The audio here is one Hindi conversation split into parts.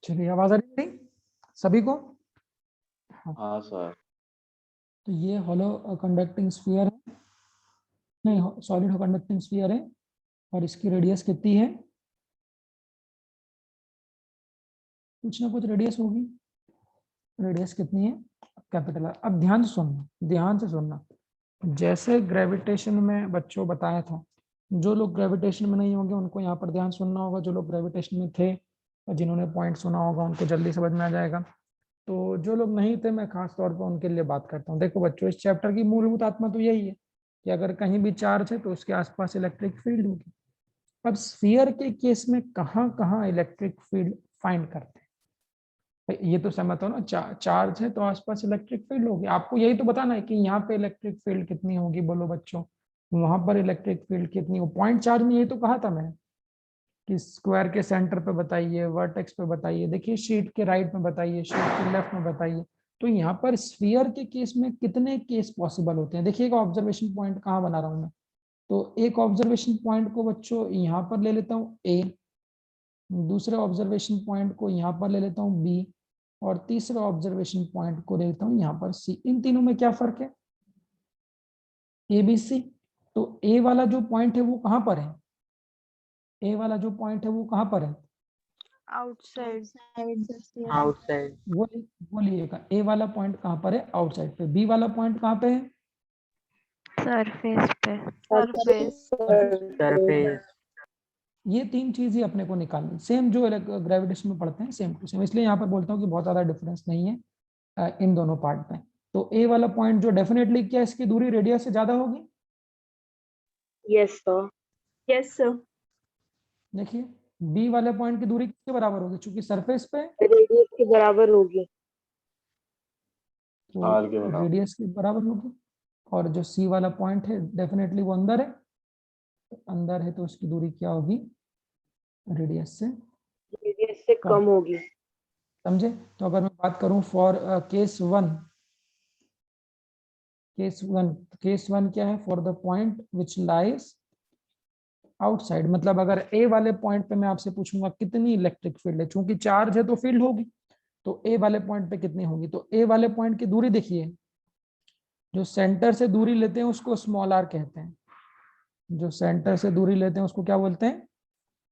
चलिए, आवाज आ रही है सभी को? हाँ सर। तो ये हॉलो कंडक्टिंग स्फीयर है, नहीं सॉलिड कंडक्टिंग स्फीयर है, और इसकी रेडियस कितनी है? कुछ ना कुछ रेडियस होगी। रेडियस कितनी है? Capital R. अब ध्यान से सुनना, ध्यान से सुनना। जैसे ग्रेविटेशन में बच्चों बताया था, जो लोग ग्रेविटेशन में नहीं होंगे उनको यहाँ पर ध्यान सुनना होगा, जो लोग ग्रेविटेशन में थे और जिन्होंने पॉइंट सुना होगा उनको जल्दी समझ में आ जाएगा। तो जो लोग नहीं थे, मैं खास तौर पर उनके लिए बात करता हूँ। देखो बच्चों, इस चैप्टर की मूलभूत आत्मा तो यही है कि अगर कहीं भी चार्ज है तो उसके आसपास इलेक्ट्रिक फील्ड होगी। अब स्फीयर के केस में कहाँ कहाँ इलेक्ट्रिक फील्ड फाइंड करते हैं? ये तो समझ हो ना, चार्ज है तो आसपास इलेक्ट्रिक फील्ड होगी। आपको यही तो बताना है कि यहाँ पे इलेक्ट्रिक फील्ड कितनी होगी, बोलो बच्चों। वहां पर इलेक्ट्रिक फील्ड कितनी हो? पॉइंट चार्ज में यही तो कहा था मैं कि स्क्वायर के सेंटर पे बताइए, वर्टेक्स पे बताइए, देखिए शीट के राइट में बताइए, शीट के लेफ्ट में बताइए। तो यहाँ पर स्फीयर के केस में कितने केस पॉसिबल होते हैं? देखिए, ऑब्जर्वेशन पॉइंट कहाँ बना रहा हूँ मैं। तो एक ऑब्जर्वेशन पॉइंट को बच्चों यहाँ पर ले लेता हूँ ए, दूसरे ऑब्जर्वेशन पॉइंट को यहाँ पर ले लेता हूँ बी, और तीसरे ऑब्जर्वेशन पॉइंट को ले लेता हूँ यहाँ पर सी। इन तीनों में क्या फर्क है? A B C. तो ए वाला जो पॉइंट है वो कहाँ पर है? ए वाला जो पॉइंट है वो कहाँ पर है? Outside outside. वो बोलिएगा, ए वाला पॉइंट कहाँ पर है? आउटसाइड पे। बी वाला पॉइंट कहाँ पे है? सरफेस पे सरफेस सरफेस। ये तीन चीज ही अपने को निकालनी, सेम जो ग्रेविटेशन में पढ़ते हैं, सेम टू सेम। इसलिए यहाँ पर बोलता हूँ कि बहुत ज्यादा डिफरेंस नहीं है इन दोनों पार्ट में। तो ए वाला पॉइंट जो डेफिनेटली क्या इसकी दूरी रेडियस से ज्यादा होगी? Yes sir. यस सर देखिए, बी वाले पॉइंट की दूरी किसके बराबर होगी? चूंकि सरफेस पे रेडियस के बराबर होगी। तो आर के बराबर। रेडियस के बराबर होगी। और जो सी वाला पॉइंट है डेफिनेटली वो अंदर है, तो अंदर है तो उसकी दूरी क्या होगी? रेडियस से रेडियस से कम। कम होगी। समझे? तो अगर मैं बात करूं for case one, case one क्या है? For the point which lies outside, मतलब अगर ए वाले पॉइंट पे मैं आपसे पूछूंगा कितनी इलेक्ट्रिक फील्ड है, चूंकि चार्ज है तो फील्ड होगी, तो ए वाले पॉइंट पे कितनी होगी? तो ए वाले पॉइंट की दूरी देखिए, जो सेंटर से दूरी लेते हैं उसको स्मॉल आर कहते हैं। जो सेंटर से दूरी लेते हैं उसको क्या बोलते हैं?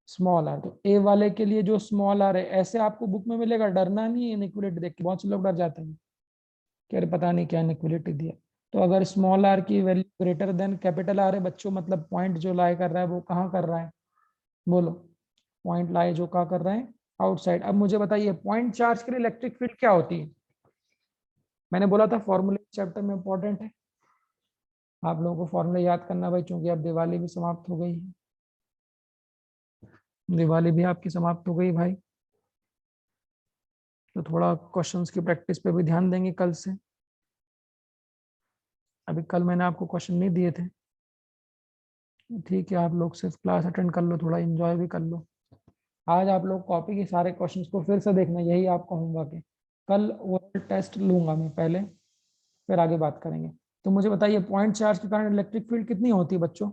Small R. तो ए वाले के लिए जो स्मॉल आर है, ऐसे आपको बुक में मिलेगा, डरना नहीं है इनइक्वालिटी देख के। बहुत से लोग डर जाते हैं कि अरे पता नहीं क्या इनइक्वालिटी दिया। तो अगर स्मॉल आर की value greater than capital R है बच्चों, मतलब पॉइंट जो लाई कर रहा है वो कहाँ कर रहा है? बोलो, पॉइंट लाई जो कहाँ कर रहा है? आउटसाइड। अब मुझे बताइए, पॉइंट चार्ज के लिए इलेक्ट्रिक फील्ड क्या होती है? मैंने बोला था फॉर्मूले चैप्टर में इंपॉर्टेंट है, आप लोगों को फॉर्मूले याद करना भाई, क्योंकि अब दिवाली भी समाप्त हो गई है। दिवाली भी आपकी समाप्त हो गई भाई, तो थोड़ा क्वेश्चंस की प्रैक्टिस पे भी ध्यान देंगे कल से। अभी कल मैंने आपको क्वेश्चन नहीं दिए थे, ठीक है, आप लोग सिर्फ क्लास अटेंड कर लो, थोड़ा एंजॉय भी कर लो। आज आप लोग कॉपी के सारे क्वेश्चंस को फिर से देखना, यही आपको कहूँगा कि कल ओरल टेस्ट लूंगा मैं पहले, फिर आगे बात करेंगे। तो मुझे बताइए, पॉइंट चार्ज के कारण इलेक्ट्रिक फील्ड कितनी होती है बच्चों?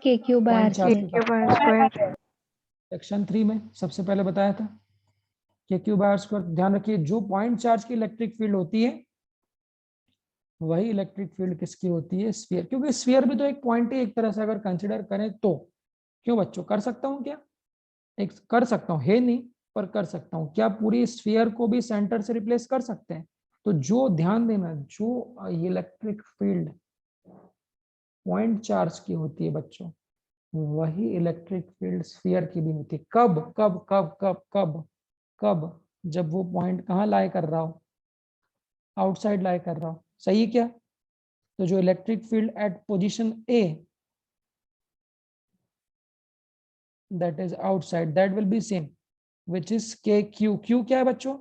के क्यू बाय पॉइंट चार्ज के क्यू कारण बार स्क्वायर सेक्शन 3 में सबसे पहले बताया था कि क्यू बार स्क्वायर। ध्यान रखिए, जो पॉइंट चार्ज की इलेक्ट्रिक फील्ड होती है वही इलेक्ट्रिक फील्ड किसकी होती है? स्फीयर। क्योंकि स्फीयर भी तो एक पॉइंट ही एक तरह से अगर कंसिडर करें तो। क्यों बच्चों, कर सकता हूँ क्या? एक कर सकता हूँ, है नहीं पर कर सकता हूँ। क्या पूरी स्फीयर को भी सेंटर से रिप्लेस कर सकते हैं? तो जो ध्यान देना, जो इलेक्ट्रिक फील्ड पॉइंट चार्ज की होती है बच्चों, वही इलेक्ट्रिक फील्ड स्फीयर की भी होती है। कब कब कब कब कब कब? जब वो पॉइंट कहाँ लाई कर रहा हो? आउटसाइड लाई कर रहा हो। सही है क्या? तो जो electric field at position A, that is outside, that will be same, which is kq। q क्या है बच्चों?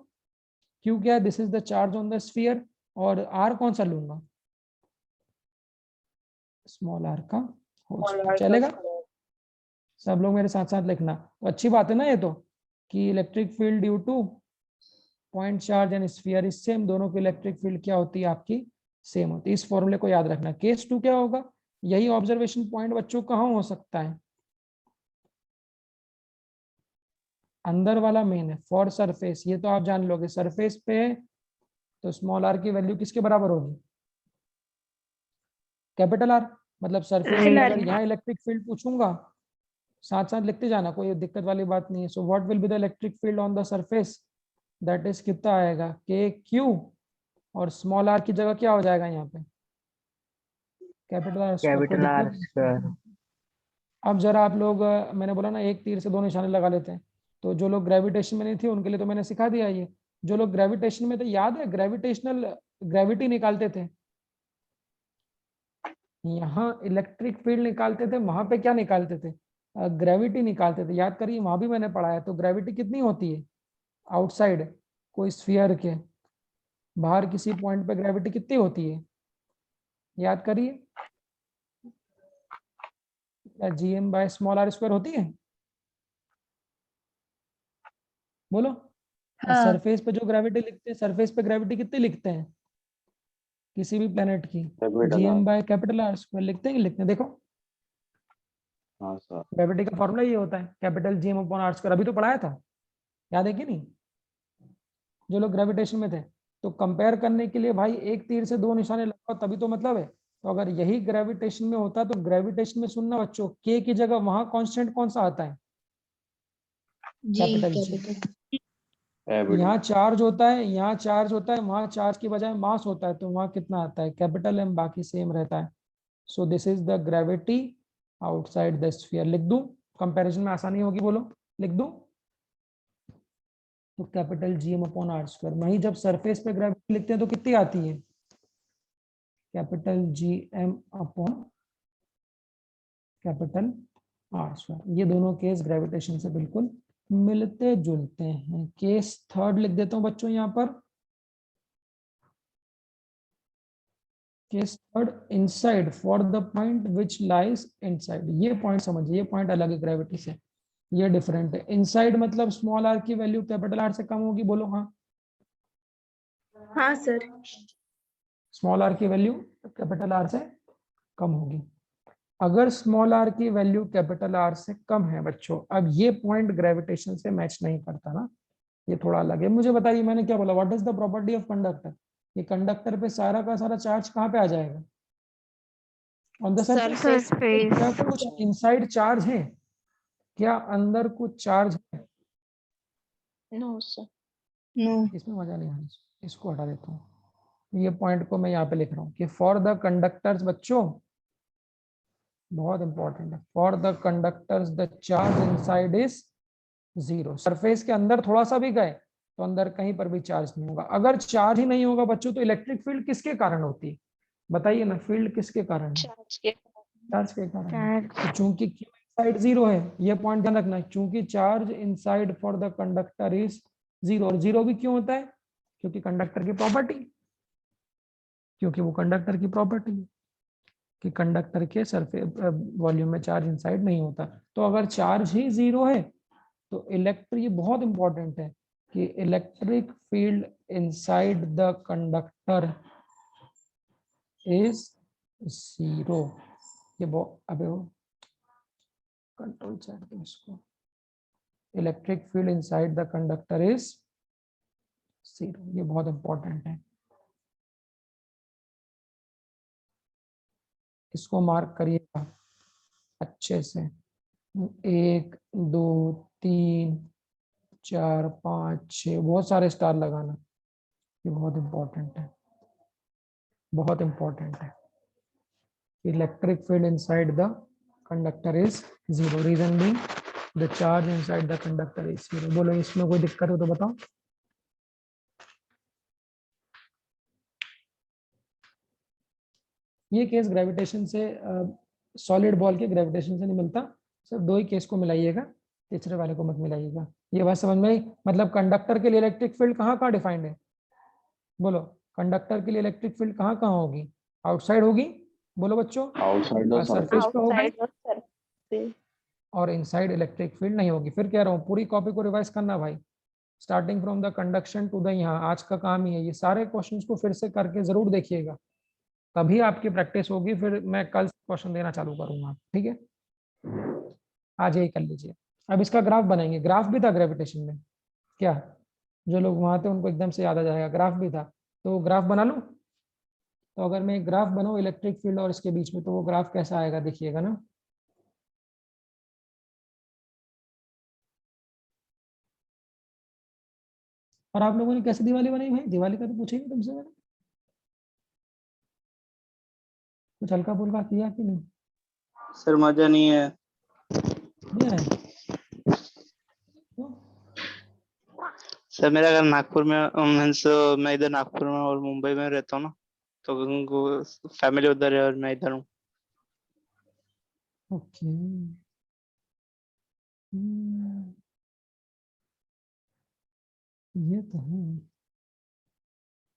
q क्या है? This is the charge on the sphere. और r कौन सा लूंगा? स्मॉल r का होल स्क्वायर। चलेगा? सब लोग मेरे साथ साथ लिखना। तो अच्छी बात है ना ये तो, कि electric field due two point charge and sphere is same, दोनों की इलेक्ट्रिक फील्ड क्या होती है आपकी? सेम होती है। इस फॉर्मूले को याद रखना। केस 2 क्या होगा? यही ऑब्जर्वेशन पॉइंट बच्चों कहाँ हो सकता है? अंदर वाला मेन है। फॉर सरफेस, ये तो आप जान लोगे, सरफेस पे है तो स्मॉल आर की वैल्यू किसके बराबर होगी? Capital R. मतलब सरफेस पे Capital R। अगर यहाँ इलेक्ट्रिक फील्ड पूछूंगा, साथ साथ लिखते जाना, कोई दिक्कत वाली बात नहीं है। So what will be the electric field on the surface, that is कितना आएगा, के क्यू, और स्मॉल आर की जगह क्या हो जाएगा यहाँ पे, कैपिटल आर स्क्वायर। कोई कैपिटल आर दिक्कत? स्क्वायर। अब जरा आप लोग मैंने बोला ना एक तीर से दो निशाने लगा लेते हैं, तो जो लोग ग्रेविटेशन में नहीं थे उनके लिए तो मैंने सिखा दिया ये। जो लोग ग्रेविटेशन में थे, याद है ग्रेविटेशनल ग्रेविटी निकालते थे, यहाँ इलेक्ट्रिक फील्ड निकालते थे, वहां पे क्या निकालते थे, ग्रेविटी निकालते थे। याद करिए, वहां भी मैंने पढ़ा है। तो ग्रेविटी कितनी होती है आउटसाइड कोई स्फीयर के, बाहर किसी पॉइंट पे ग्रेविटी कितनी होती है, याद करिए। क्या GM by small R square होती है? बोलो। हाँ। सरफेस पे जो ग्रेविटी लिखते हैं, सरफेस पे ग्रेविटी कितनी लिखते हैं किसी भी प्लेनेट की? Capital GM R. By capital R square लिखते हैं कि लिखते हैं? देखो, हाँ सर। ग्रेविटी का फॉर्मूला ये होता है, capital GM upon R square. अभी तो पढ़ाया था, याद है कि नहीं? जो लोग ग्रेविटेशन में थे, तो कंपेयर करने के लिए भाई एक तीर से दो निशाने लगाओ तभी तो मतलब है। तो अगर यही ग्रेविटेशन में होता तो ग्रेविटेशन में सुनना बच्चों, के की जगह वहां कांस्टेंट कौन सा आता है? कैपिटल जी। यहाँ चार्ज होता है, यहाँ चार्ज होता है, वहां चार्ज की बजाय मास होता है, तो वहां कितना आता है, कैपिटल एम, बाकी सेम रहता है। सो this is the gravity outside the sphere. लिख दूं, कंपैरिजन में आसानी होगी, बोलो लिख दूं। तो capital G M upon R square, वहीं जब सरफेस पे ग्रेविटी लिखते हैं तो कितनी आती है, capital G M upon capital R square. ये दोनों केस ग्रेविटेशन से बिल्कुल मिलते जुलते हैं। केस थर्ड लिख देता हूं बच्चों यहाँ पर, case third, inside for the point which lies inside. ये पॉइंट समझिए, ये पॉइंट अलग है ग्रेविटी से, ये डिफरेंट है। इनसाइड मतलब स्मॉल आर की वैल्यू कैपिटल आर से कम होगी, बोलो हाँ। हाँ सर। स्मॉल आर की वैल्यू कैपिटल आर से कम होगी। अगर स्मॉल आर की वैल्यू कैपिटल आर से कम है बच्चों, अब ये पॉइंट ग्रेविटेशन से मैच नहीं करता ना, ये थोड़ा अलग है। मुझे बताइए मैंने क्या बोला, what is the property of conductor? ये कंडक्टर पे सारा का सारा चार्ज कहाँ पे आ जाएगा, ऑन द सरफेस। सरफेस। क्या कुछ इनसाइड चार्ज है, क्या अंदर कुछ चार्ज है? No sir. नो। इसमें मजा नहीं आना, इसको हटा देता हूँ। ये पॉइंट को मैं यहाँ पे लिख रहा हूँ कि फॉर द कंडक्टर्स, बच्चों बहुत इंपॉर्टेंट है, for the conductors the charge inside is zero. Surface के अंदर थोड़ा सा भी गए तो अंदर कहीं पर भी चार्ज नहीं होगा। अगर चार्ज ही नहीं होगा बच्चों, तो इलेक्ट्रिक फील्ड किसके कारण होती है, बताइए ना, फील्ड किसके कारण है? चार्ज के कारण है। तो चूंकि Q इनसाइड जीरो है, ये पॉइंट ध्यान रखना है, चूंकि charge inside for the conductor is zero. और जीरो भी क्यों होता है, क्योंकि कंडक्टर की प्रॉपर्टी, क्योंकि वो कंडक्टर की प्रॉपर्टी है कि कंडक्टर के सरफेस वॉल्यूम में चार्ज इनसाइड नहीं होता। तो अगर चार्ज ही जीरो है तो इलेक्ट्रिक, ये बहुत इंपॉर्टेंट है कि electric field inside the conductor is zero. ये बहुत, अबे वो कंट्रोल चेक दो इसको, electric field inside the conductor is zero, ये बहुत इंपॉर्टेंट है, इसको मार्क करिएगा अच्छे से। 1 2 3 4 5 6, बहुत सारे स्टार लगाना, ये बहुत इंपॉर्टेंट है, बहुत इंपॉर्टेंट है। Electric field inside the conductor is zero, reason being the charge inside the conductor is zero. बोलो इसमें कोई दिक्कत हो तो बताओ। ये केस ग्रेविटेशन से, सॉलिड बॉल के ग्रेविटेशन से नहीं मिलता, सिर्फ दो ही केस को मिलाइएगा, तीसरे वाले को मत मिलाइएगा। ये बात समझ में आई? मतलब कंडक्टर के लिए इलेक्ट्रिक फील्ड कहाँ कहाँ डिफाइंड है, बोलो कंडक्टर के लिए इलेक्ट्रिक फील्ड कहाँ कहाँ होगी, आउटसाइड होगी, बोलो बच्चों, आउटसाइड द सरफेस पे होगी, आउटसाइड। और इनसाइड इलेक्ट्रिक फील्ड नहीं होगी। फिर कह रहा हूँ पूरी कॉपी को रिवाइज करना भाई, starting from the conduction to the, यहाँ आज का काम ही है, ये सारे क्वेश्चंस को फिर से करके जरूर देखिएगा, तभी आपकी प्रैक्टिस होगी। फिर मैं कल क्वेश्चन देना चालू करूंगा, ठीक है? आज यही कर लीजिए। अब इसका ग्राफ बनाएंगे। ग्राफ भी था ग्रेविटेशन में क्या? जो लोग वहां थे उनको एकदम से याद आ जाएगा, ग्राफ भी था। तो ग्राफ बना लूं? तो अगर मैं एक ग्राफ बनाऊं इलेक्ट्रिक फील्ड और इसके बीच में, तो वो ग्राफ कैसा आएगा देखिएगा ना। और आप लोगों ने कैसे दिवाली बनाई भाई? दिवाली का तो पूछा ही नहीं तुमसे मैंने। कुछ हल्का फुल्का किया कि नहीं? सर मजा नहीं है। नहीं आया? क्यों? सर मेरा घर नागपुर में, मीन्स मैं इधर नागपुर में और मुंबई में रहता हूँ ना, तो फैमिली उधर है और मैं इधर हूँ। ओके। ये तो है।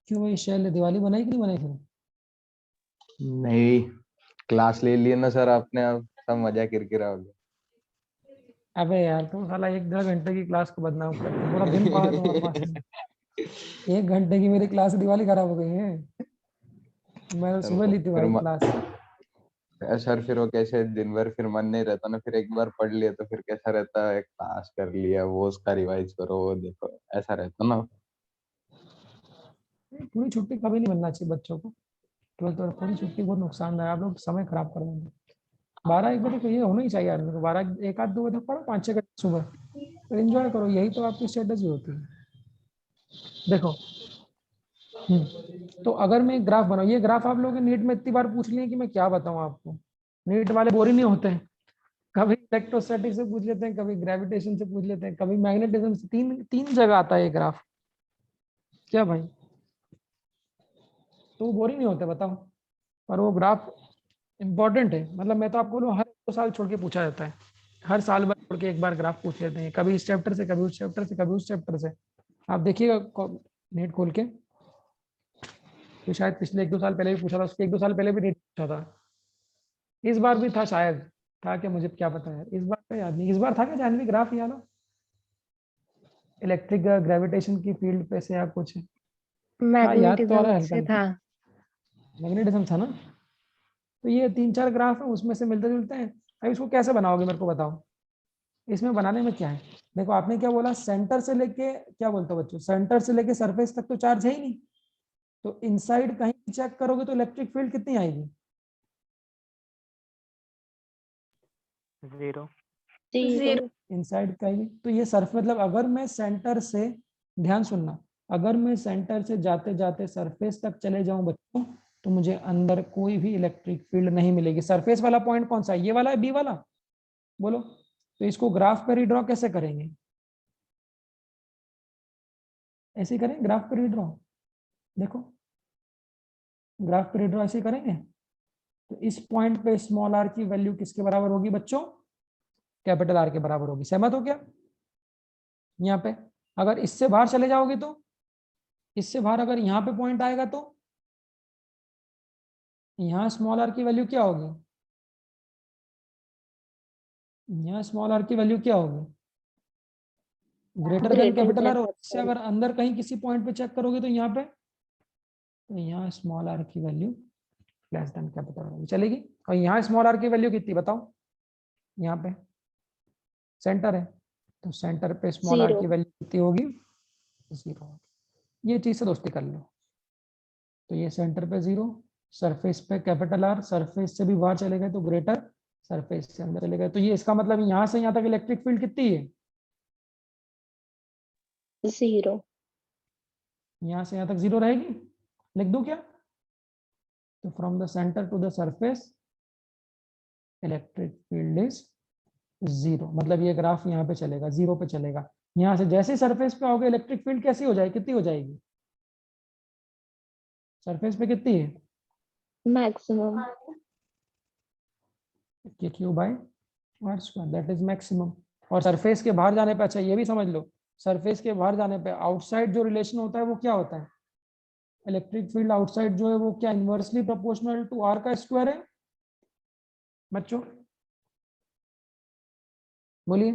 क्यों भाई, शैल ने दिवाली बनाई कि नहीं बनाई फिर? नहीं, क्लास ले लिया ना सर आपने, अब सब मजा किरकिरा हो गया। अबे यार, तुम साला 1-1.5 घंटे की क्लास को बदनाम करते हो। पूरा दिन पढ़ा है तुम्हारे पास में। 1 घंटे की मेरी क्लास दिवाली खराब हो गई है। मैं तो सर सुबह ली थी फिर भाई क्लास। सर फिर वो कैसे दिन भर फिर मन नहीं रहता ना, फिर एक बार पढ़ लिया तो फिर कैसा रहता है, क्लास कर लिया वो उसका रिवाइज करो वो देखो, ऐसा रहता ना। पूरी छुट्टी कभी नहीं मिलना चाहिए बच्चों को। 12th और पूरी छुट्टी बहुत नुकसानदायक है। आप लोग समय खराब कर देंगे। 12-1 बजे तो ये होना ही चाहिए आदमी को। 12 एक आध 2 बजे तक पढ़ो, 5-6 घंटे सुबह, तो एंजॉय करो। यही तो आपकी स्ट्रेटेजी होती है। देखो, तो अगर मैं एक ग्राफ बनाऊं, ये ग्राफ आप लोगों ने नीट में इतनी बार पूछ लिए कि मैं क्या बताऊं आपको। नीट वाले बोर ही नहीं होते हैं। कभी इलेक्ट्रोस्टैटिक से पूछ लेते हैं, कभी ग्रेविटेशन से पूछ लेते हैं, कभी मैग्नेटिज्म से। तीन तीन जगह आता है ये ग्राफ। क्या भाई? तो वो बोरिंग नहीं होते, बताओ। पर वो ग्राफ इंपॉर्टेंट है। मतलब मैं तो आपको बोलूं, हर 2 साल छोड़ के पूछा जाता है। हर साल भर छोड़ के एक बार ग्राफ पूछ लेते हैं, कभी इस चैप्टर से, कभी उस चैप्टर से, कभी उस चैप्टर से। आप देखिएगा नेट खोल के, तो शायद पिछले 1-2 साल पहले भी पूछा था, उसके 1-2 साल पहले भी नेट पूछा था। इस बार भी था शायद। था क्या, मुझे क्या पता है। इस बार का याद नहीं। इस बार था क्या जानवी ग्राफ याद हो? इलेक्ट्रिक ग्रेविटेशन की फील्ड पे से या कुछ? हाँ, याद तो आ रहा है मैग्नेटिज्म हल्का से हल्का। था। मैग्नेटिज्म था ना? तो ये 3-4 ग्राफ है, उसमें से मिलते जुलते हैं। अब इसको कैसे बनाओगे मेरे को बताओ। इसमें बनाने में क्या है? देखो, आपने क्या बोला, सेंटर से लेके, क्या बोलते हो बच्चों, सेंटर से लेके सरफेस तक तो चार्ज है ही नहीं। तो इनसाइड कहीं चेक करोगे तो इलेक्ट्रिक फील्ड कितनी आएगी? 0। जीरो। इनसाइड कहीं, तो ये सरफेस, मतलब अगर मैं सेंटर से, ध्यान सुनना, अगर मैं सेंटर से जाते जाते सरफेस तक चले जाऊं बच्चों, तो मुझे अंदर कोई भी इलेक्ट्रिक फील्ड नहीं मिलेगी। सरफेस वाला पॉइंट कौन सा है? ये वाला है, बी वाला? बोलो। तो इसको ग्राफ पर रीड्रॉ कैसे करेंगे? ऐसे ही करें ग्राफ पर रीड्रॉ। देखो, ग्राफ पर रीड्रॉ ऐसे करेंगे। तो इस पॉइंट पे स्मॉल आर की वैल्यू किसके बराबर होगी बच्चों? कैपिटल आर के बराबर होगी। सहमत हो क्या? यहाँ पे अगर इससे बाहर चले जाओगे तो, इससे बाहर अगर यहाँ पे पॉइंट आएगा तो यहाँ स्मॉल आर की वैल्यू क्या होगी? यहाँ स्मॉल आर की वैल्यू क्या होगी? Greater than capital R. इससे अगर अंदर कहीं किसी पॉइंट पे चेक करोगे तो यहाँ पे, तो यहाँ स्मॉल आर की value less than capital R चलेगी। और यहाँ स्मॉल आर की वैल्यू कितनी बताओ? यहाँ पे सेंटर है, तो सेंटर पे स्मॉल आर की वैल्यू कितनी होगी? 0। ये चीज से दोस्ती कर लो। तो ये सेंटर पे 0, सरफेस पे कैपिटल आर, सरफेस से भी बाहर चले गए तो ग्रेटर, सरफेस से अंदर चले गए तो ये, इसका मतलब यहाँ से यहाँ तक इलेक्ट्रिक फील्ड कितनी है? जीरो। यहाँ से यहाँ तक 0 रहेगी। लिख दूं क्या? तो from the centre to the surface electric field is 0। मतलब ये ग्राफ यहाँ पे चलेगा, 0 पे चलेगा। यहाँ से जैसे सरफेस पे आओगे, इलेक्ट्रिक फील्ड कैसी हो जाएगी, कितनी हो जाएगी? सरफेस पे कितनी है? Maximum. Q by R square, that is maximum. और सरफेस के बाहर जाने पे, अच्छा ये भी समझ लो, सरफेस के बाहर जाने पे आउटसाइड जो रिलेशन होता है वो क्या होता है? इलेक्ट्रिक फील्ड आउटसाइड जो है वो क्या, इनवर्सली प्रोपोर्शनल टू आर का स्क्वायर है बच्चों? बोलिए,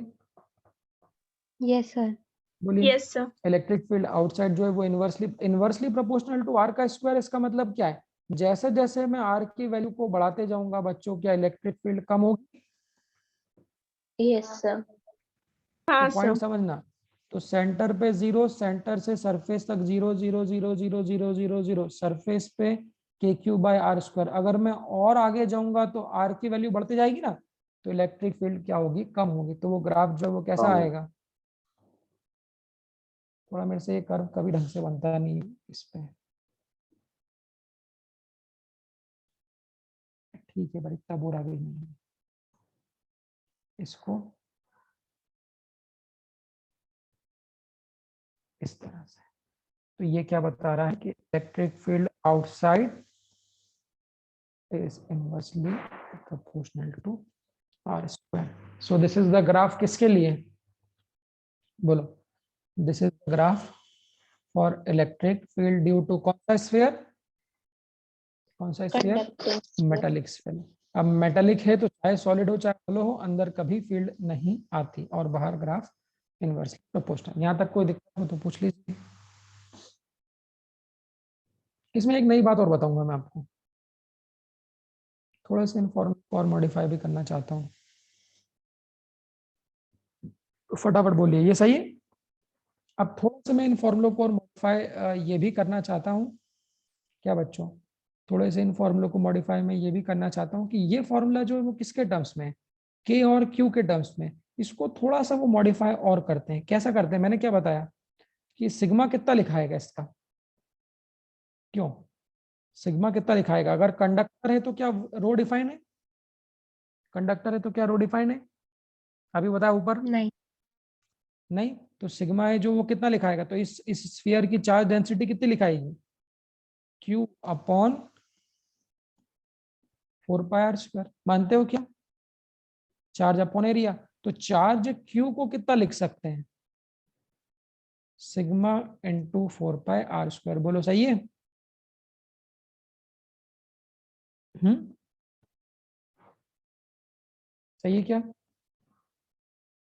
यस सर। बोलिए। Yes sir. Electric field outside जो है वो इनवर्सली प्रोपोर्शनल टू आर का स्क्वायर। इसका मतलब क्या है? जैसे जैसे मैं आर की वैल्यू को बढ़ाते जाऊंगा बच्चों, क्या इलेक्ट्रिक फील्ड कम होगी? Yes sir. हाँ तो पॉइंट सर। समझना, तो सेंटर पे 0, सेंटर से सरफेस तक 0 0 0 0 0 0 0, सरफेस पे KQ/r²। अगर मैं और आगे जाऊंगा तो r की वैल्यू बढ़ती जाएगी ना, तो इलेक्ट्रिक फील्ड क्या होगी, कम होगी। तो वो ग्राफ जो है वो कैसा आएगा, थोड़ा मेरे से ये कर्व कभी ढंग से बनता नहीं इस पे, ठीक है पर इतना बुरा भी नहीं है। इसको इस तरह से, तो ये क्या बता रहा है कि electric field outside is inversely proportional to r²। So this is the graph किसके लिए, बोलो, this is the graph for electric field due to कौन सा स्फीयर, कौन सा स्फीयर, कंडक्टर मेटालिक स्फीयर। अब मेटालिक है तो चाहे सॉलिड हो चाहे होलो हो, अंदर कभी फील्ड नहीं आती, और बाहर ग्राफ इनवर्सली प्रोपोर्शनल। यहाँ तक कोई दिक्कत हो तो पूछ लीजिए। इसमें एक नई बात और बताऊंगा मैं आपको, थोड़ा सा इनफॉर्म और मॉडिफाई भी करना चाहता हूँ, तो फटाफट बोलिए ये सही है। अब थोड़ा सा मैं इन फॉर्मूलों को और मॉडिफाई ये भी करना चाहता हूँ, क्या बच्चों, थोड़े से इन फॉर्मूलों को मॉडिफाई मैं ये भी करना चाहता हूँ कि ये फॉर्मूला जो है वो किसके टर्म्स में है, के और क्यू के टर्म्स में। इसको थोड़ा सा वो मॉडिफाई और करते हैं। कैसा करते हैं, मैंने क्या बताया कि सिग्मा कितना लिखाएगा इसका, क्यों सिग्मा कितना लिखाएगा, अगर कंडक्टर है तो क्या रो डिफाइन है, कंडक्टर है तो क्या रो डिफाइन है, अभी बताया ऊपर नहीं। नहीं, तो सिग्मा है जो वो कितना लिखाएगा, तो इस स्फीयर की चार्ज डेंसिटी कितनी लिखाएगी, Q/4πr²। मानते हो क्या, चार्ज अपॉन एरिया, तो चार्ज Q को कितना लिख सकते हैं, सिग्मा इंटू 4πr²। बोलो सही है, सही है क्या,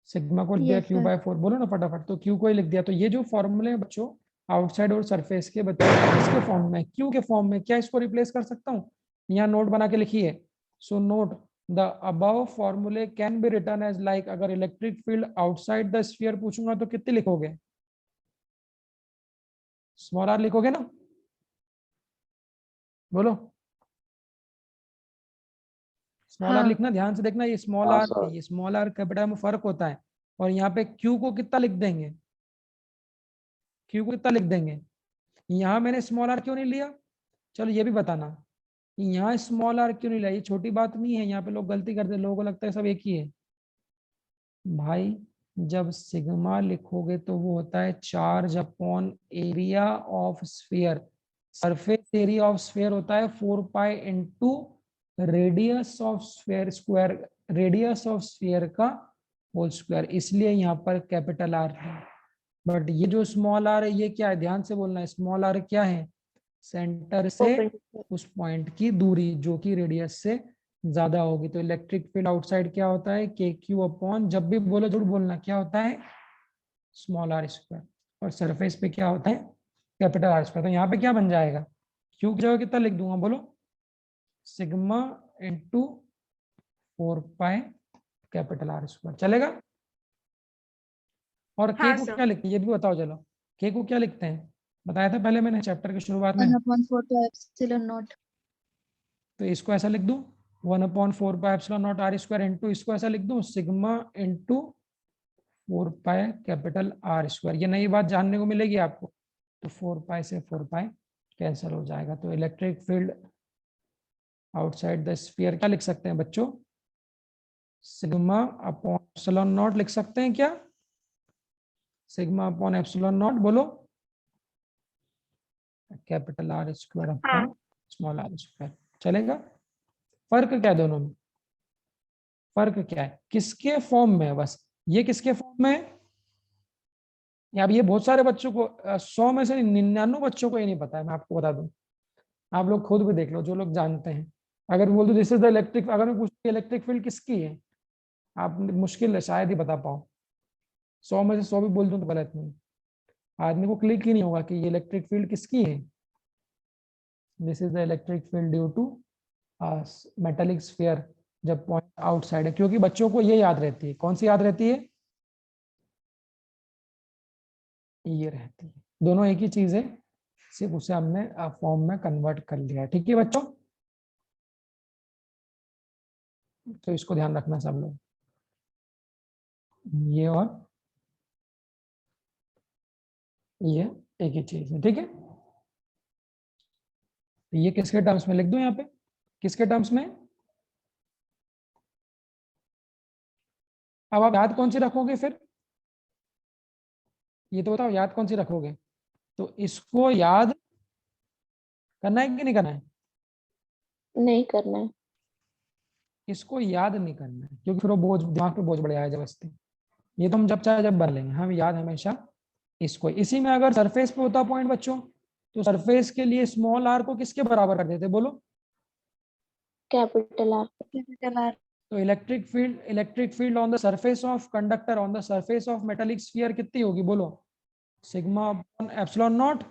सिग्मा को लिख दिया यस सर। Q/4, बोलो ना फटाफट, तो Q को ही लिख दिया। तो ये जो फॉर्मूले हैं बच्चों आउटसाइड और सरफेस के, बच्चों किसके फॉर्म में, Q के फॉर्म में, क्या इसको रिप्लेस कर सकता हूँ, यहाँ नोट बना के लिखिए। सो नोट द अबव फॉर्मूले can be written as like, अगर electric field outside the sphere पूछूंगा तो कितने लिखोगे, स्मॉल r लिखोगे ना, बोलो स्मॉल r हाँ। लिखना, ध्यान से देखना, ये स्मॉल हाँ r सर। ये स्मॉल r कैपिटल में फर्क होता है। और यहाँ पे Q को कितना लिख देंगे, Q को कितना लिख देंगे, यहाँ मैंने स्मॉल r क्यों नहीं लिया, चलो ये भी बताना, यहाँ स्मॉल r क्यों नहीं लिया, ये छोटी बात नहीं है, यहाँ पे लोग गलती करते हैं, लोगों को लगता है सब एक ही है। भाई जब सिग्मा लिखोगे तो वो होता है charge upon area of sphere, surface area of sphere होता है 4π into radius of sphere square, radius of sphere का होल स्क्वायर, इसलिए यहाँ पर कैपिटल R है। बट ये जो स्मॉल r है ये क्या है, ध्यान से बोलना है, स्मॉल r क्या है, सेंटर से उस पॉइंट की दूरी जो कि रेडियस से ज्यादा होगी। तो इलेक्ट्रिक फील्ड आउटसाइड क्या होता है, KQ/, जब भी बोलो जरूर बोलना क्या होता है, स्मॉल r², और सरफेस पे क्या होता है, कैपिटल R²। तो यहाँ पे क्या बन जाएगा, Q की जगह कितना लिख दूंगा, बोलो सिग्मा इंटू 4π कैपिटल R², चलेगा। और K हाँ को सर। क्या लिखते हैं ये भी बताओ, चलो K को क्या लिखते हैं, बताया था पहले मैंने चैप्टर की शुरुआत में। 1/4 to epsilon naught। तो इसको ऐसा लिख दूं 1/4πε0r² इंटू, इसको ऐसा लिख दूं सिग्मा इंटू 4π कैपिटल R²। ये नई बात जानने को मिलेगी आपको। तो 4π से 4π कैंसिल हो जाएगा। तो electric field outside the sphere क्या लिख सकते हैं बच्चों, सिग्मा अपॉन एप्सिलॉन नॉट लिख सकते हैं क्या, सिग्मा अपॉन एप्सिलॉन नॉट, बोलो capital R² upon small r², चलेगा। फर्क क्या है दोनों में, फर्क क्या है, किसके फॉर्म में है, बस ये किसके फॉर्म में है। अब ये बहुत सारे बच्चों को 100 में से 99 बच्चों को ये नहीं पता है, मैं आपको बता दूं, आप लोग खुद भी देख लो जो लोग जानते हैं। अगर बोल दो दिस इज द इलेक्ट्रिक, अगर मैं पूछूं इलेक्ट्रिक फील्ड किसकी है, आप मुश्किल है शायद ही बता पाओ, 100 में से 100 भी बोल दूं तो गलत नहीं, आदमी को क्लिक ही नहीं होगा कि ये इलेक्ट्रिक फील्ड किसकी है। This is the electric field due to metallic sphere जब पॉइंट आउटसाइड है, क्योंकि बच्चों को ये याद रहती है, कौन सी याद रहती है, ये रहती है, दोनों एक ही चीज है, सिर्फ उसे हमने फॉर्म में कन्वर्ट कर लिया है। ठीक है बच्चों, तो इसको ध्यान रखना सब लोग, ये और ये एक ही चीज है। ठीक है, तो ये किसके टर्म्स में लिख दो यहाँ पे, किसके टर्म्स में। अब आप याद कौन सी रखोगे फिर, ये तो बताओ याद कौन सी रखोगे। तो इसको याद करना है कि नहीं करना है, नहीं करना है। इसको याद नहीं करना है क्योंकि फिर वो बोझ दिमाग पे बोझ बढ़ जाएगा जबरदस्ती। ये तो हम जब चाहे जब भर लेंगे, हम याद हमेशा इसको। इसी में अगर सरफेस पे होता पॉइंट बच्चों, तो सरफेस के लिए स्मॉल आर को किसके बराबर कर देते बोलो। Capital R. Capital R. तो electric field on the surface of conductor on the surface of metallic sphere कितनी होगी बोलो, sigma upon epsilon not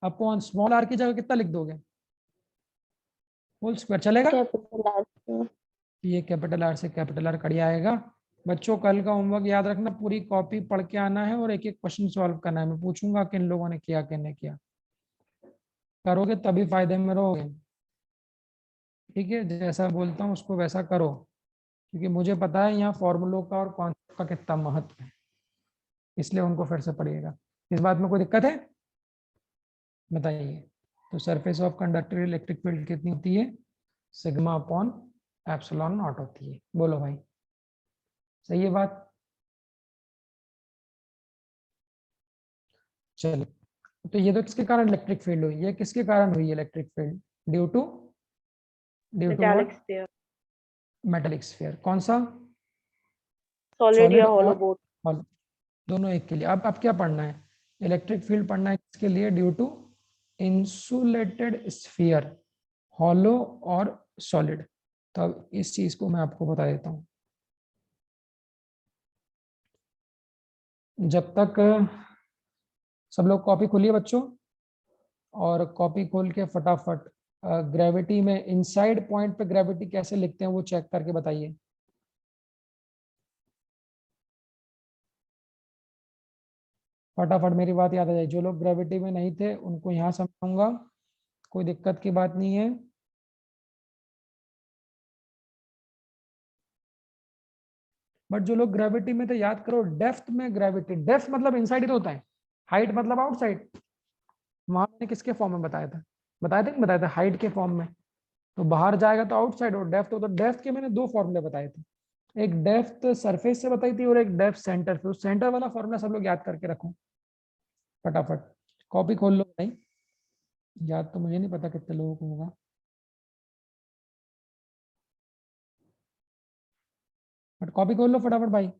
upon small R की जगह कितना लिख दोगे, होल स्क्वायर चलेगा। Capital R. ये कैपिटल आर से कैपिटल आर कट आएगा। बच्चों कल का होमवर्क याद रखना, पूरी कॉपी पढ़ के आना है और एक एक क्वेश्चन सॉल्व करना है। मैं पूछूंगा किन लोगों ने किया किन ने किया, करोगे तभी फायदे में रहोगे। ठीक है, जैसा बोलता हूँ उसको वैसा करो, क्योंकि मुझे पता है यहाँ फॉर्मूलों का और कॉन्सेप्ट का कितना महत्व है, इसलिए उनको फिर से पढ़िएगा। इस बात में कोई दिक्कत है बताइए। तो surface of conductor electric field कितनी होती है, सिग्मा अपॉन एप्सिलॉन नॉट होती है। बोलो भाई, सही है बात। चलो, तो ये तो किसके कारण इलेक्ट्रिक फील्ड हुई, ये किसके कारण हुई electric field, due to metallic sphere, metallic sphere. कौन सा, सॉलिड सॉलिड या हॉलो और बोथ। hollow, दोनों एक के लिए। अब क्या पढ़ना है, इलेक्ट्रिक फील्ड पढ़ना है किसके लिए, due to insulated sphere, hollow और सॉलिड। तो अब इस चीज को मैं आपको बता देता हूं। जब तक सब लोग कॉपी खोलिए बच्चों, और कॉपी खोल के फटाफट ग्रेविटी में इनसाइड पॉइंट पे ग्रेविटी कैसे लिखते हैं वो चेक करके बताइए। फटाफट मेरी बात याद आ जाए, जो लोग ग्रेविटी में नहीं थे उनको यहाँ समझाऊंगा, कोई दिक्कत की बात नहीं है। बट जो लोग ग्रेविटी में थे याद करो, डेप्थ में ग्रेविटी, डेप्थ मतलब इनसाइड ही तो होता है, हाइट मतलब आउटसाइड। वहां मैंने किसके फॉर्म में बताया था, बताया था हाइट के फॉर्म में। तो बाहर जाएगा तो आउटसाइड, और डेप्थ हो तो डेप्थ के मैंने दो फॉर्मूले बताए थे, एक डेप्थ सरफेस से बताई थी और एक डेप्थ सेंटर से। सेंटर वाला फॉर्मूला सब लोग याद करके रखो फटाफट, कॉपी खोल लो भाई। याद तो मुझे नहीं पता कितने लोगों को होगा, बट कॉपी खोल लो फटाफट भाई।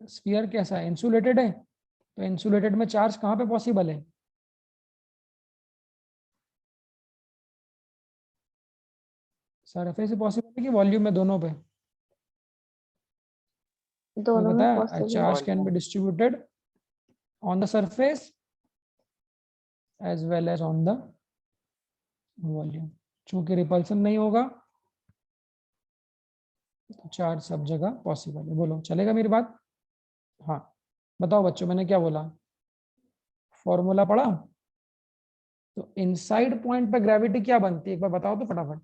स्फीयर कैसा है, इंसुलेटेड है, तो इंसुलेटेड में चार्ज कहाँ पे पॉसिबल है, सरफेस से पॉसिबल है कि वॉल्यूम में, दोनों पे। दोनों में बताया possible. Charge can be distributed on the surface as well as on the volume. चूंकि रिपल्सन नहीं होगा तो चार्ज सब जगह पॉसिबल है। बोलो चलेगा मेरी बात। हाँ बताओ बच्चों, मैंने क्या बोला, फॉर्मूला पढ़ा। तो इनसाइड पॉइंट पे ग्रेविटी क्या बनती है एक बार बताओ तो फटाफट।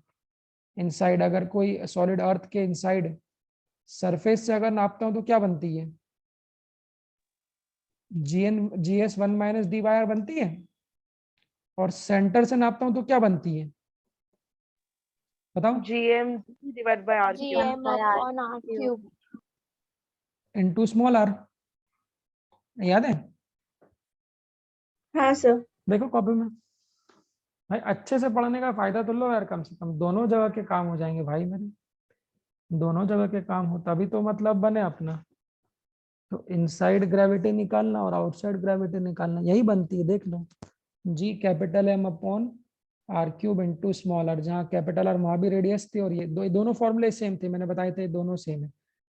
इनसाइड अगर कोई सॉलिड अर्थ के इनसाइड सरफेस से अगर नापता हूं तो क्या बनती है, GS1 - dy बनती है। और सेंटर से नापता हूं तो क्या बनती है बताओ, GM divide by R cube. GM upon R cube। Into small R. याद है, हाँ सर। देखो कॉपी में। भाई अच्छे से पढ़ने का फायदा तो लो यार, कम से कम दोनों जगह के काम हो जाएंगे भाई मेरे, दोनों जगह के काम हो तभी तो मतलब बने अपना। तो इनसाइड ग्रेविटी निकालना और आउटसाइड ग्रेविटी निकालना, यही बनती है देख लो, G capital M upon R cube into small R. जहाँ कैपिटल आर वहाँ भी रेडियस थी, और ये दोनों फॉर्मूले सेम थे, मैंने बताए थे दोनों सेम है।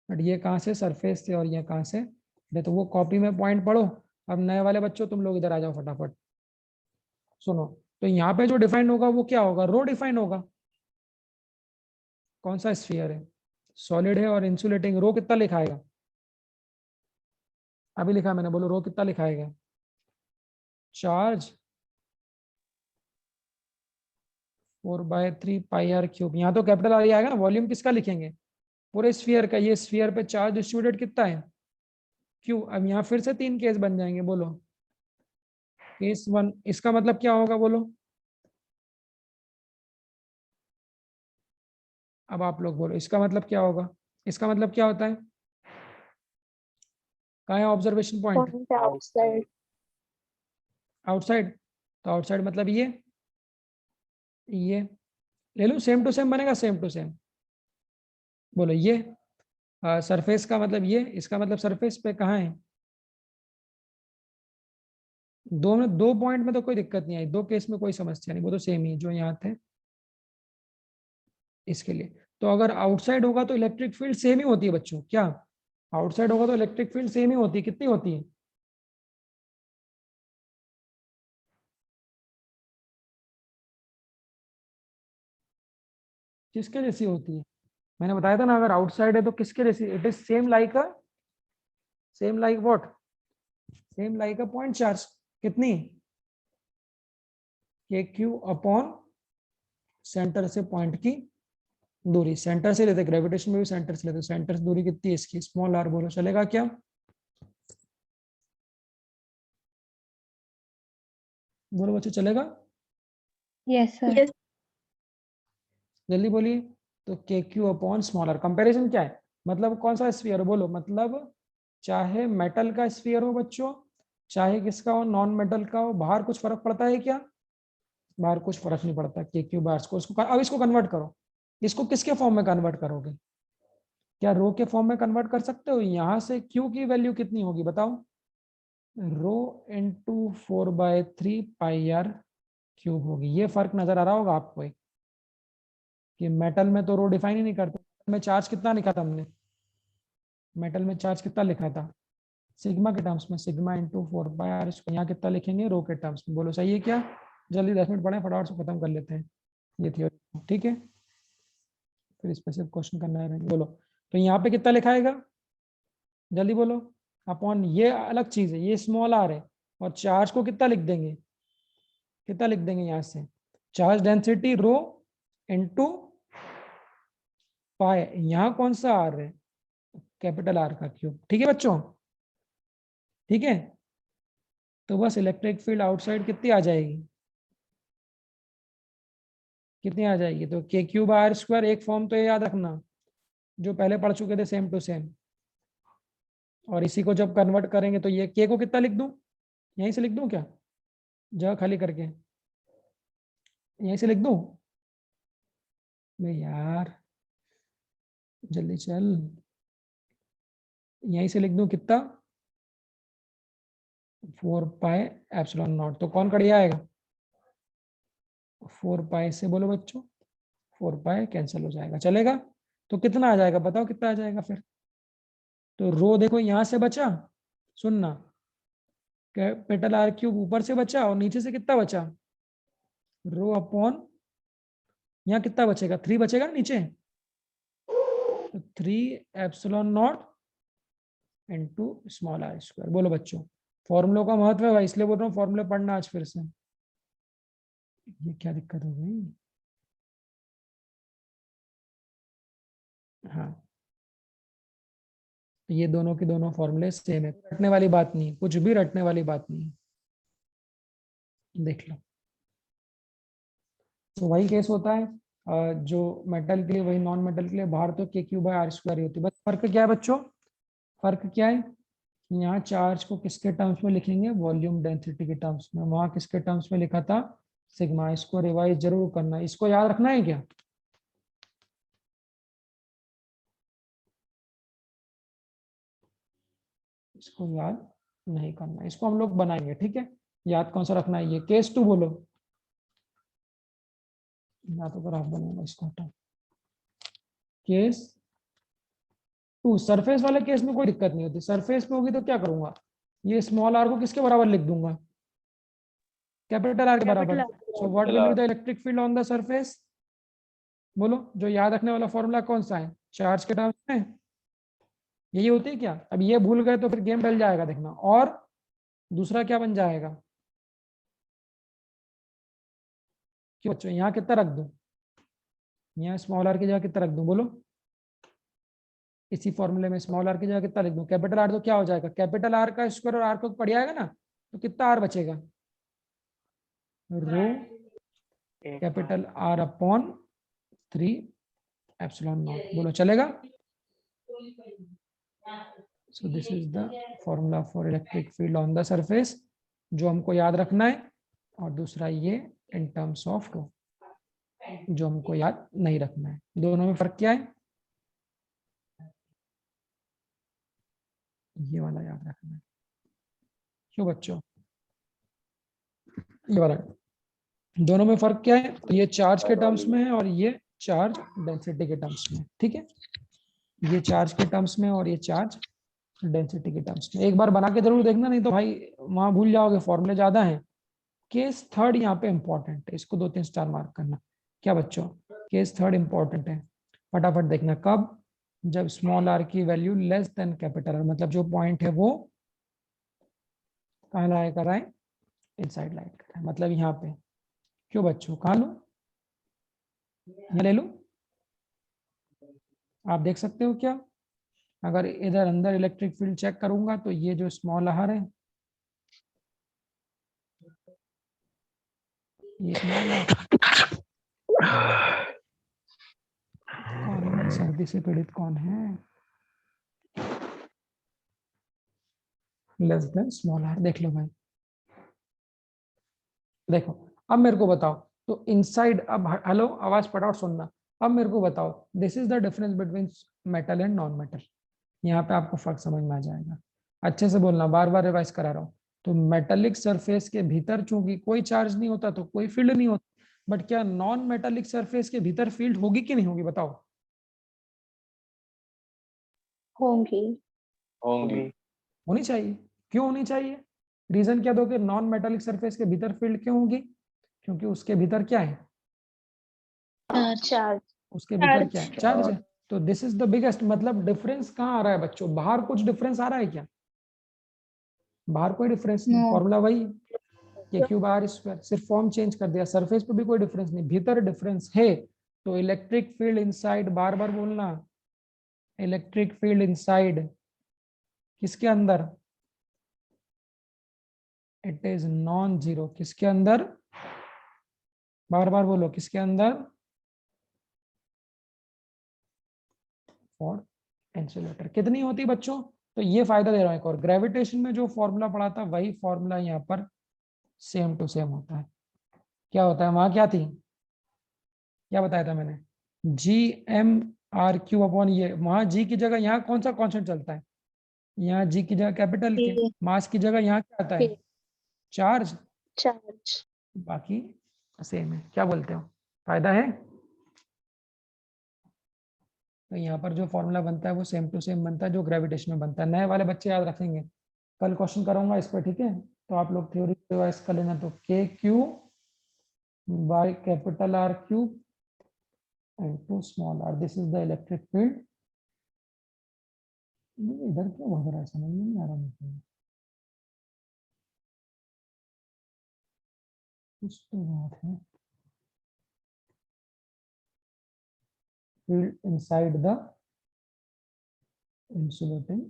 बट ये कहाँ से सरफेस थे और ये कहाँ से, तो वो कॉपी में पॉइंट पढ़ो। अब नए वाले बच्चों तुम लोग इधर आ जाओ फटाफट, सुनो। तो यहाँ पे जो डिफाइन होगा वो क्या होगा, रो डिफाइन होगा। कौन सा स्फीयर है, सॉलिड है और इंसुलेटिंग, रो कितना लिखाएगा, अभी लिखा मैंने, बोलो रो कितना लिखाएगा, चार्ज 4/3 पाई आर क्यूब, यहाँ तो कैपिटल आर ही आएगा ना, वॉल्यूम किसका लिखेंगे, पूरे स्फीयर का, ये स्फीयर पे चार्ज डिस्ट्रीब्यूटेड कितना है, क्यू। अब यहाँ फिर से 3 केस बन जाएंगे, बोलो केस 1, इसका मतलब क्या होगा बोलो, अब आप लोग बोलो इसका मतलब क्या होगा, इसका मतलब क्या होता है, कहाँ है observation point, point outside. Outside, तो आउटसाइड मतलब ये ले लो, सेम टू सेम बनेगा, सेम टू सेम, बोलो ये सरफेस का मतलब ये, इसका मतलब सरफेस पे कहाँ है, दो पॉइंट में तो कोई दिक्कत नहीं आई, दो केस में कोई समस्या नहीं, वो तो सेम ही जो यहाँ थे इसके लिए। तो अगर आउटसाइड होगा तो इलेक्ट्रिक फील्ड सेम ही होती है बच्चों, क्या आउटसाइड होगा तो इलेक्ट्रिक फील्ड सेम ही होती है, कितनी होती है, किसके जैसी होती है, मैंने बताया था ना, अगर आउटसाइड है तो किसके जैसी, it is same like what, same like a point charge, कितनी के क्यू अपॉन सेंटर से पॉइंट की दूरी, सेंटर से लेते, ग्रेविटेशन में भी सेंटर से लेते, सेंटर से दूरी कितनी है इसकी, स्मॉल आर, बोलो चलेगा क्या, बोलो बच्चे चलेगा, Yes, sir. जल्दी बोलिए, तो K Q upon small R, comparison क्या है, मतलब कौन सा स्फीयर, बोलो मतलब चाहे मेटल का स्फीयर हो बच्चों, चाहे किसका हो, नॉन मेटल का हो, बाहर कुछ फर्क पड़ता है क्या, बाहर कुछ फर्क नहीं पड़ता, के क्यू बार को, इसको अब इसको कन्वर्ट करो, इसको किसके फॉर्म में कन्वर्ट करोगे, क्या रो के फॉर्म में कन्वर्ट कर सकते हो, यहां से क्यू की वैल्यू कितनी होगी बताओ, rho into 4/3 pi are cube होगी, ये फर्क नजर आ रहा होगा आपको एक, कि मेटल में तो रो डिफाइन ही नहीं करते, में चार्ज कितना लिखा था हमने, मेटल में चार्ज कितना लिखा था, सिग्मा के टर्म्स में, सिग्मा इंटू 4/r, इसको यहाँ कितना लिखेंगे रो के टर्म्स में, बोलो सही है क्या, जल्दी 10 मिनट पढ़े फटाफट से खत्म कर लेते हैं ये थ्योरी, ठीक है, फिर इस पे सिर्फ क्वेश्चन करना है, बोलो तो यहाँ पे कितना लिखाएगा, जल्दी बोलो, अपॉन ये अलग चीज है, ये स्मॉल आर है, और चार्ज को कितना लिख देंगे, कितना लिख देंगे यहाँ से, charge density rho into pi, यहाँ कौन सा आर है, कैपिटल आर का क्यूब, ठीक है बच्चों, ठीक है, तो बस इलेक्ट्रिक फील्ड आउटसाइड कितनी आ जाएगी, कितनी आ जाएगी, तो के क्यूब आर स्क्वायर, एक फॉर्म तो ये याद रखना जो पहले पढ़ चुके थे, सेम टू सेम, और इसी को जब कन्वर्ट करेंगे तो ये के को कितना लिख दूं, यहीं से लिख दूं क्या, जगह खाली करके यहीं से लिख दूं, यार जल्दी चल, यहीं से लिख दूं कितना, 4πε0, तो कौन कट जाएगा, 4π से बोलो बच्चों, 4π कैंसिल हो जाएगा, चलेगा, तो कितना आ जाएगा बताओ, कितना आ जाएगा फिर, तो रो देखो यहां से बचा, सुनना, कैपिटल आर क्यूब ऊपर से बचा और नीचे से कितना बचा, रो अपॉन, यहाँ कितना बचेगा, 3 बचेगा ना नीचे, तो 3ε0 इंटू स्मॉल आर स्क्वायर, बोलो बच्चों, फॉर्मूलों का महत्व है भाई, इसलिए बोल रहा हूँ फॉर्मूले पढ़ना आज फिर से, ये क्या दिक्कत हो गई, हाँ, ये दोनों के दोनों फॉर्मूले सेम है, रटने वाली बात नहीं, कुछ भी रटने वाली बात नहीं, देख लो, तो वही केस होता है, जो मेटल के लिए वही नॉन मेटल के लिए, बाहर तो K Q by are square होती है, बस फर्क क्या है बच्चों, फर्क क्या है, यहाँ चार्ज को किसके टर्म्स में लिखेंगे, वॉल्यूम डेंसिटी के टर्म्स में, वहां किसके टर्म्स में लिखा था, सिग्मा, इसको रिवाइज जरूर करना, इसको याद रखना है क्या, इसको याद नहीं करना, इसको हम लोग बनाएंगे, ठीक है, याद कौन सा रखना है, ये केस 2 बोलो, या तो ग्राफ बनाऊंगा, इसको हटाओ, केस 2, सरफेस वाले केस में कोई दिक्कत नहीं होती, सरफेस पे होगी तो क्या करूंगा, ये स्मॉल आर को किसके बराबर लिख दूंगा, कैपिटल आर के बराबर, Capital R. So what will be the electric field on the surface, बोलो, जो याद रखने वाला फॉर्मूला कौन सा है, चार्ज के टर्म्स में यही होती है क्या? अब ये भूल गए तो फिर गेम डल जाएगा, देखना। और दूसरा क्या बन जाएगा? क्यों बच्चों, यहाँ कितना रख दूं, यहाँ स्मॉल आर की जगह कितना रख दूं, बोलो। इसी फॉर्मूले में स्मॉल आर की जगह कितना लिख दूं, कैपिटल आर, तो क्या हो जाएगा, कैपिटल आर का स्क्वायर और आर को पड़ जाएगा ना, तो कितना आर बचेगा, rho capital R upon 3 epsilon naught. बोलो चलेगा? So this is the formula for electric field on the surface, जो हमको याद रखना है। और दूसरा ये इन टर्म्स ऑफ रो, जो हमको याद नहीं रखना है। दोनों में फर्क क्या है? ये वाला याद रखना है। क्यों बच्चों? ये वाला, दोनों में फर्क क्या है? ये चार्ज के टर्म्स में है और ये चार्ज डेंसिटी के टर्म्स में, ठीक है। ये चार्ज के टर्म्स में और ये चार्ज डेंसिटी के टर्म्स में। एक बार बना के जरूर देखना, नहीं तो भाई वहां भूल जाओगे, फॉर्मूले ज्यादा हैं। केस थर्ड यहाँ पे इंपॉर्टेंट है, इसको 2-3 स्टार मार्क करना। क्या बच्चों? केस थर्ड इंपॉर्टेंट है, फटाफट देखना। कब? जब स्मॉल आर की value less than capital R, मतलब जो पॉइंट है वो कहाँ लाया कर रहा है, इनसाइड लाइन कर रहा है, मतलब यहाँ पे। क्यों बच्चों, कहाँ लूं, यहाँ ले लूं? आप देख सकते हो क्या? अगर इधर अंदर इलेक्ट्रिक फील्ड चेक करूंगा तो ये जो स्मॉल आर है, ये स्मॉल आर, कौन है सर्दी से पीड़ित, कौन है, लेस देन स्मॉल आर। देख लो भाई, देखो। अब मेरे को बताओ, तो इनसाइड, अब हेलो आवाज फटाफट सुनना। अब मेरे को बताओ, this is the difference between metal and non metal. यहाँ पे आपको फर्क समझ में आ जाएगा। अच्छे से बोलना, बार बार रिवाइज करा रहा हूँ। तो मेटेलिक सरफेस के भीतर चूंकि कोई चार्ज नहीं होता तो कोई फील्ड नहीं होता, बट क्या नॉन मेटेलिक सरफेस के भीतर फील्ड होगी कि नहीं होगी, बताओ। होंगी। होंगी। होनी चाहिए। क्यों होनी चाहिए? रीजन क्या दोगे? नॉन मेटेलिक सरफेस के भीतर फील्ड क्यों होगी? क्योंकि उसके भीतर क्या है, चार्ज। उसके भीतर क्या है, चार्ज है। तो दिस इज द बिगेस्ट, मतलब डिफरेंस कहाँ आ रहा है बच्चों, बाहर कुछ डिफरेंस आ रहा है क्या? बाहर कोई डिफरेंस नहीं, No. फॉर्मूला वही है, ये क्यूब आर स्क्वायर, सिर्फ फॉर्म चेंज कर दिया। सरफेस पे भी कोई डिफरेंस नहीं, भीतर डिफरेंस है। तो इलेक्ट्रिक फील्ड इनसाइड, बार बार बोलना, इलेक्ट्रिक फील्ड इनसाइड किसके अंदर, इट इज नॉन जीरो। किसके अंदर, बार बार बोलो, किसके अंदर, फॉर इंसुलेटर। कितनी होती बच्चों? तो ये फायदा दे रहा हूं एक और, ग्रेविटेशन में जो फॉर्मूला पढ़ा था वही फॉर्मूला यहाँ पर सेम टू सेम होता है। क्या होता है, वहां क्या थी, क्या बताया था मैंने, G M R Q upon ये, वहां जी की जगह यहाँ कौन सा कॉन्स्टेंट चलता है, यहाँ जी की जगह कैपिटल के, मास की जगह यहाँ क्या आता है, चार्ज। चार्ज। बाकी सेम है। क्या बोलते हो, फायदा है? तो यहाँ पर जो फॉर्मूला बनता है वो सेम टू सेम बनता है जो ग्रेविटेशन में बनता है। नए वाले बच्चे याद रखेंगे, कल क्वेश्चन करूंगा इस पर, ठीक है। तो आप लोग थ्योरी रिवाइज कर लेना। तो K Q by capital R cube into small r, this is the electric field। इधर क्यों भाग रहा है, समझ में नहीं आ रहा मुझे, कुछ तो बात है। field inside the insulating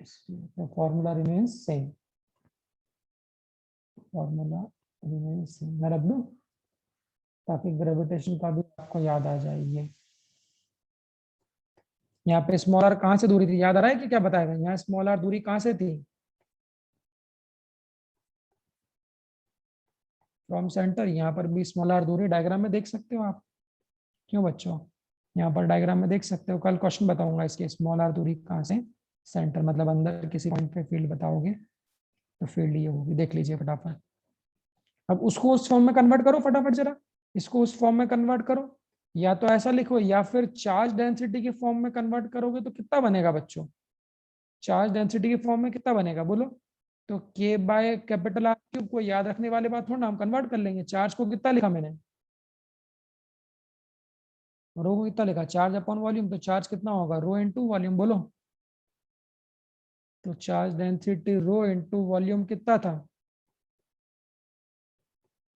sphere, the formula remains same, formula remains same। मैं रख दूं ताकि ग्रेविटेशन का भी आपको याद आ जाए। ये यहाँ पे स्मॉल आर कहाँ से दूरी थी, याद आ रहा है कि क्या बताया था, यहाँ स्मॉल आर दूरी कहाँ से थी, फ्रॉम सेंटर। यहाँ पर भी स्मॉल आर दूरी डायग्राम में देख सकते हो आप। क्यों बच्चों, यहाँ पर डायग्राम में देख सकते हो। कल क्वेश्चन बताऊंगा इसके, स्मॉल आर दूरी कहाँ से सेंटर, मतलब अंदर किसी पॉइंट पे फील्ड बताओगे तो फील्ड ये होगी, देख लीजिए फटाफट। अब उसको उस फॉर्म में कन्वर्ट करो फटाफट जरा, इसको उस फॉर्म में कन्वर्ट करो, या तो ऐसा लिखो या फिर चार्ज डेंसिटी के फॉर्म में कन्वर्ट करोगे तो कितना बनेगा बच्चों, चार्ज डेंसिटी के फॉर्म में कितना बनेगा बोलो। तो के बाय कैपिटल आर क्यूब को याद रखने वाली बात थोड़ा, हम कन्वर्ट कर लेंगे। चार्ज को कितना लिखा मैंने, रो को कितना लिखा, चार्ज अपॉन वॉल्यूम, तो चार्ज कितना होगा, रो इनटू वॉल्यूम, बोलो। तो charge density rho into volume कितना था,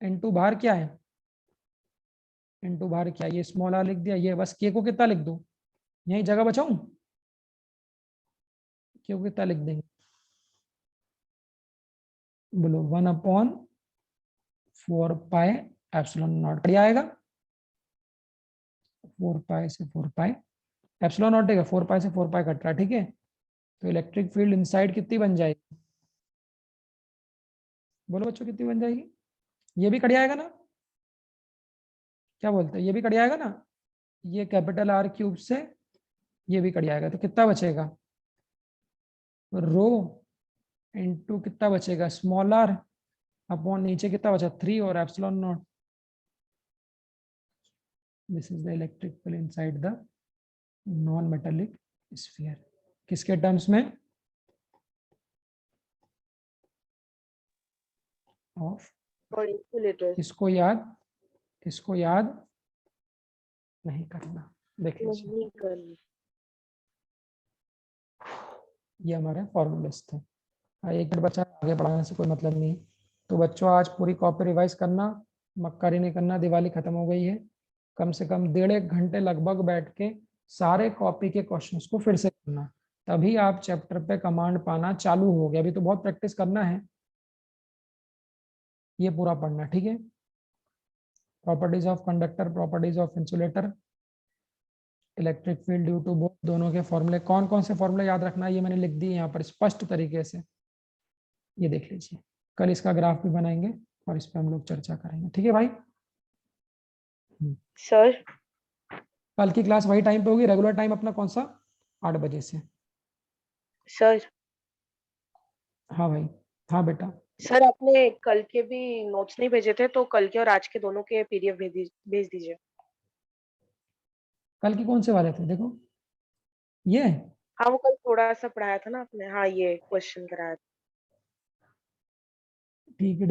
इनटू भार क्या है, इनटू भार क्या, ये स्मॉल आर लिख दिया, ये बस के को कितना लिख दूं, यही जगह बचाऊं, के को कितना लिख देंगे, बोलो 1/4 पाई एप्सिलॉन नॉट, बढ़िया आएगा, 4 पाई से 4 पाई एप्सिलॉन नॉट है, 4 पाई से 4 पाई कट रहा है, ठीक है। तो इलेक्ट्रिक फील्ड इनसाइड कितनी बन जाएगी, बोलो बच्चों कितनी बन जाएगी, ये भी कट जाएगा ना, क्या बोलते हैं, ये भी कट जाएगा ना, ये कैपिटल आर क्यूब से ये भी कट जाएगा, तो कितना बचेगा, रो इनटू कितना बचेगा, स्मॉल आर अपॉन नीचे कितना बचा 3 और epsilon not. This is the electric field inside the non metallic sphere, किसके टर्म्स में, ऑफ, For insulators. इसको याद नहीं करना, देख लीजिए नहीं करनी। ये हमारे फॉर्मूलेस थे। एक मिनट बचा, आगे बढ़ाने से कोई मतलब नहीं। तो बच्चों आज पूरी कॉपी रिवाइज करना, मक्कारी नहीं करना, दिवाली खत्म हो गई है, कम से कम 1.5 घंटे लगभग बैठ के सारे कॉपी के क्वेश्चंस को फिर से करना, तभी आप चैप्टर पे कमांड पाना चालू हो गया, अभी तो बहुत प्रैक्टिस करना है, ये पूरा पढ़ना, ठीक है। Properties of conductor, properties of insulator, electric field due to both, दोनों के फॉर्मूले, कौन कौन से फॉर्मूले याद रखना है ये मैंने लिख दिए यहाँ पर स्पष्ट तरीके से, ये देख लीजिए, कल इसका ग्राफ भी बनाएंगे और इस पर हम लोग चर्चा करेंगे, ठीक है भाई। सर कल की क्लास वही टाइम पे होगी, रेगुलर टाइम अपना कौन सा, 8 बजे से। सर हाँ भाई, हाँ बेटा, सर आपने कल के भी नोट्स नहीं भेजे थे, तो कल के और आज के दोनों के पीडीएफ भेज दीजिए। कल के कौन से वाले थे, देखो ये, हाँ वो कल थोड़ा सा पढ़ाया था ना आपने, हाँ ये क्वेश्चन कराया था। ठीक है।